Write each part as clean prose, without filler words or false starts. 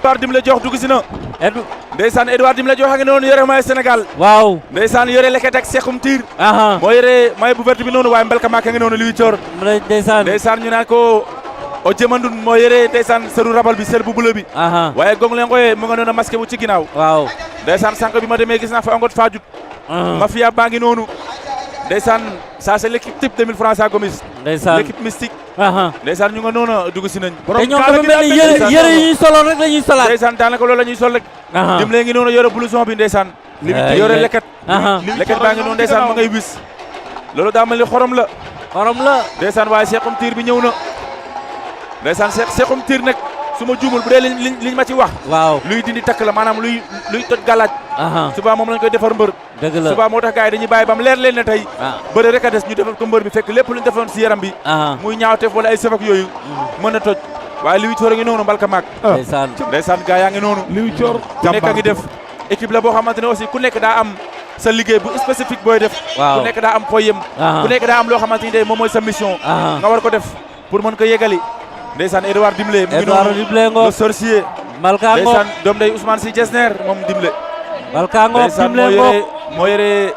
Edouard Dimle jox dugg si na ndeysaan Edouard Dimle jox a ngi noonu yore may Sénégal waaw ndeysaan yore leket ak Seexum Tiir aha moo yore may bu vert bi noonu waaye Mbalka Maak a ngi noonu liwi coor ndeysaan ñu naan ko o jëmandun moo yore ndeysaan sëru rabal bi sër bu bula bi aha waaye gong leen koy mu nga noonu masqué bu ci ginnaaw waaw ndeysaan sànq bi ma demee gis naa fa ongot Fadiouth mafia baa ngi noonu ndeysaan ça c'est l'équipe type de 1000 francs à Gomis ndeysaan l'équipe mystique aha ndeysaan ñu nga noonu dugg si nañ te ñoom dafa mel ni yére yi ñuy soloon rek la ñuy solaat ndeysaan daanaka loolu la ñuy sol rek Dimle ngi noonu yore blouson bi ndeysaan yore leket leket baa ngi noonu ndeysaan ma ngay wis loolu daa mel ni xorom la ndeysaan waaye Seexum Tiir bi ñëw na ndeysaan Seexum Tiir nag su ma juumul bu dee liñ ma ci wax waaw luy dindi takk la maanaam luy toj galaaj suba moom lañ koy defar mbër dëgg la suba moo tax gars yi dañuy bàyyi bam leer leen ne tey bëre rek a des ñu defar ko mbër bi fekk lépp luñ defoon si yaram bi muy ñaawteef wala ay sëfak yooyu mën na toj waaye liwi coor a ngi noonu Mbalka Maak ndeysaan gars yaa ngi noonu liwi coor ku nekk a ngi def équipe la boo xamante ne aussi ku nekk daa am sa liggéey bu spécifique booy def ku nekk daa am fooy yem ku nekk daa am loo xamante ni tey moom mooy sa mission nga war ko def pour mën ko yegali ndeysaan Edouard Dimle mu ngi noonu le sorcier Mbalka Ngok ndeysaan doom day Ousmane Sy Jesner moom Dimle Mbalka Ngok Dimle Ngok moo yore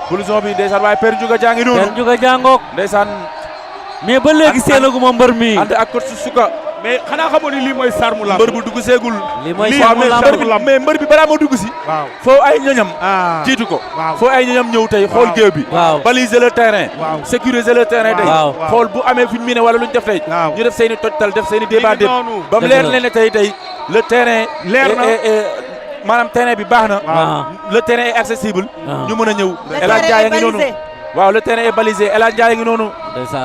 blouson bi ndeysaan waaye Père Ndiouga jaa ngi noonu Père Ndiouga jaa ngoog ndeysaan mais ba léegi seenaguma mbër mi ànd ak coach Suka mais xanaa xamoon ni lii mooy sarmu lamb mbër bu dugg seegul lii mooy sarmu lamb mais mbër bi balaa moo dugg si foo ay ñoñam jiitu ko foo ay ñoñam ñëw tey xool géew bi baliser le terrain sécuriser le terrain tey xool bu amee fuñ miné wala luñ def tey ñu def seen i tojtal def seen i débat déb ba mu leer leen ne tey le terrain leer na maanaam terrain bi baax na le terrain est accessible ñu mën a ñëw El Hadj Ndiaye a ngi noonu waaw le terrain est balisé El Hadj Ndiaye a ngi noonu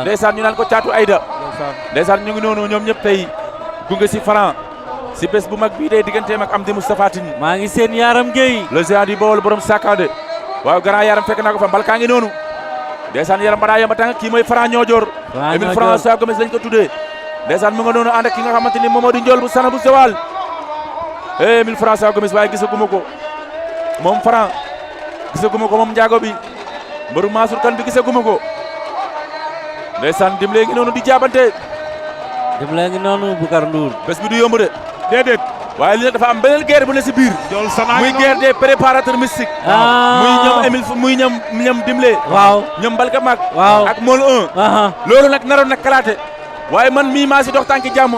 ndeysaan ñu naan ko caatu Aïda ndeysaan ñu ngi noonu ñoom ñëpp tey gunge si Franc si bés bu mag bii day digganteem ak Amdi Moustapha Tine maa ngi seen Yaram Gueye le géant di Bawol borom Sakade waaw grand Yaram fekk naa ko fa Mbalka ngi noonu ndeysaan Yaram badaa yamba tàng kii mooy Franc Ñoojoor Émile François Gomes lañ ko tuddee ndeysaan mu nga noonu ànd ak ki nga xamante ni Mamadou Ndiol bu sana bu Sewal Émile François Gomes waaye gisaguma ko moom Franc gisaguma ko moom njaago bi mbëru Mansour Kane bi gisaguma ko ndeysaan Dimle ngi noonu di jaabante Dimle ngi noonu Boucar Ndour bés bi du yomb de déedéet waaye li nag dafa am beneen guerre bu ne si biir muy guerre des préparateurs mystiques muy ñoom Émile muy ñoom Dimle waaw ñoom Mbalka Maak waaw ak Mol 1 loolu nag naroon nag kalaate waaye man mii maa si dox tànk jàmm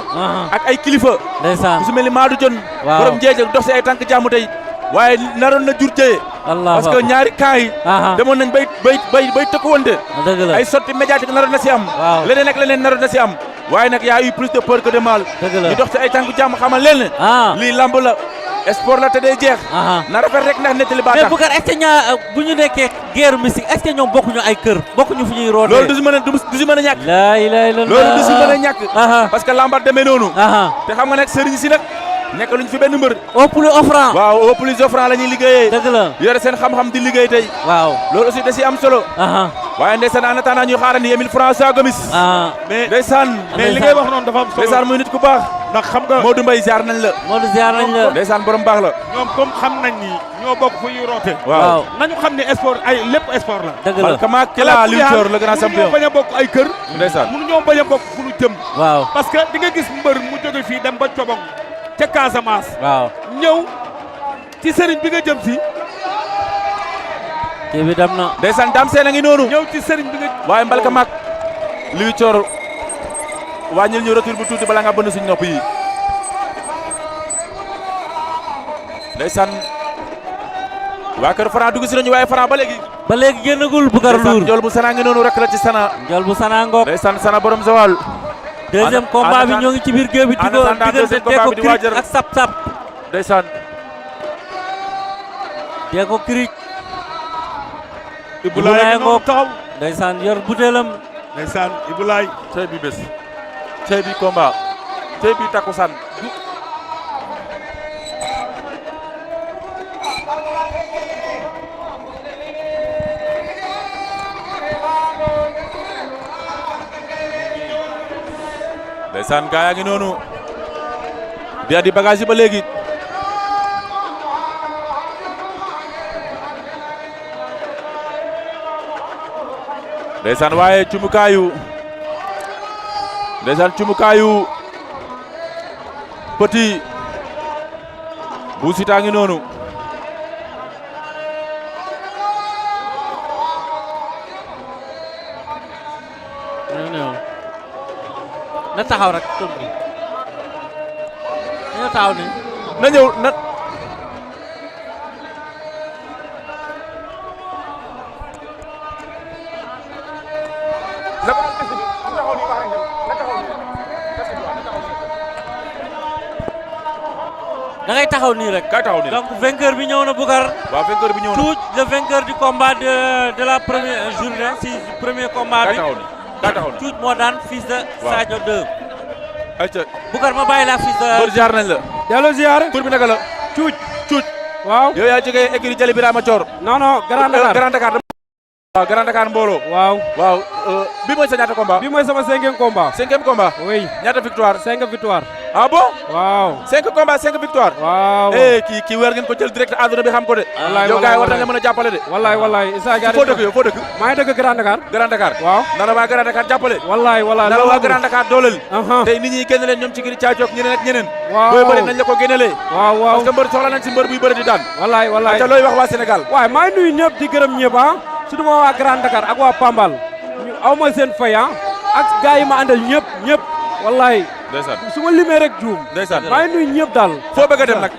ak ay kilifa ndeysaan ku si mel ni Maadou Jon borom njeeje dox si ay tànk jàmm tey waaye naroon na jur jëye parce que ñaari camps yi demoon nañ bay tëkkuwante ay sortie médiatique naroon na si am leneen ak leneen naroon na si am waaye nag y a eu plus de peur que de mal ñu dox si ay tànk jàmm xamal leen ne lii lamb la sport la te day jeex na rafet rek ndax nettali baa tax mais Boucar est-ce que ñaa bu ñu nekkee guerre mystique est-ce que ñoom bokkuñu ay kër bokkuñu fu ñuy rootee loolu du si mën a ñàkk laa ilaaha illallaah loolu du si mën a ñàkk parce que lambar demee noonu te xam nga nag sëriñ si nag nekk luñ fi benn mbër au plus offrant waaw au plus offrant la ñuy liggéeyee dëgg la yore seen xam-xam di liggéey tey waaw loolu aussi da si am solo waaye ndeysaan en attendant ñuy xaarandi Émile François Gomis mais ndeysaan mais li ngay wax noonu dafa am solo ndeysaan muy nit ku baax ndax xam nga Modou Mbaye ziar nañ la Modou ziar nañ la ndeysaan borom baax la ñoom comme xam nañ ni ñoo bokk fu ñuy roote waaw nañu xam ne sport ay lépp sport la dëgg la Mbalka Maak la lutteur le grand champion mënu ñoo bañ a bokk ay kër ndeysaan mënu ñoo bañ a bokk fu ñu jëm waaw parce que di nga gis mbër mu jóge fii dem ba Cobong ca Casamance waaw ñëw ci sëriñ bi nga jëm si kii bi dem na ndeysaan Dame Sène a ngi noonu ñëw ci sëriñ bi nga waaye Mbalka Maak luy coor wàññil ñu retour bu tuuti bala nga bënn suñu nopp yi ndeysaan waa kër Franc dugg si nañu waaye Franc ba léegi génnagul Boucar Ndour Ndiol bu Sana ngi noonu rek la ci Sana Ndiol bu Sana ngoog ndeysaan Sana borom Zawal deuxième combat bi ñoo ngi ci biir géew bi diggante Deko Krik ak Sap Sap ndeysaan Deko Krik Ibulaay ngoog taxaw ndeysaan yor butéelam ndeysaan Ibulaay tey bi bés tey bi combat tey bi takkusaan ndeysaan gaa yaa ngi noonu bi adi bagage yi ba léegi ndeysaan waaye cumukaayu Petit Bou Siteu ngi noonu. na taxaw rek tur bi na taxaw ni na ñëw na. da ngay taxaw nii rek. kay taxaw nii donc vainqueur bi ñëw na Boucar. waaw vainqueur bi ñëw na. Cuuj le vainqueur du combat de la première journée si premier combat bi. kay taxaw nii Cuuj moo daan fils de Sadio 2. ayca Boucar ma bàyyi la fils de. mbër ziar nañ la. delloo ziar. tur bi naka la. Cuuj. Cuuj. waaw. yow yaa jógee écurie Jali Birama Thior. non non Grand Dakar. Grand Dakar. waaw Grand Dakar mbooloo. waaw. waaw bi mooy sa ñaata combat. bi mooy sama 5e combat. 5e combat. oui. ñaata victoire. 5 victoire. ah bon. waaw. 5 combats 5 victoire. waaw. kii weer ngeen ko jël direct àdduna bi xam ko de. wallaay yow gars yi war nañ la mën a jàppale de. wallaay Issa Gari. foo dëkk yow foo dëkk. maa ngi dëkk Grand Dakar. Grand Dakar. waaw. na la waa Grand Dakar jàppale. wallaay na la waa Grand Dakar dooleel. aha. tey nit ñi génne leen ñoom ci giri caacook ñeneen ak ñeneen. waaw booy bëri nañ la ko génnelee. waaw waaw. parce que mbër soxla nañ si mbër buy bëri di daan. wallaay te looy wax waa Sénégal. waaye maa ngi nuyu ñëpp di gërëm ñëpp surtout ma waa Grand Dakar ak waa Pambal ñu aw ma seen fay ak gars yi ma àndal ñëpp wallaay ndeysaan su ma limee rek juum. ndeysaan maa ngi nuyu ñëpp daal. foo bëgg a dem nag.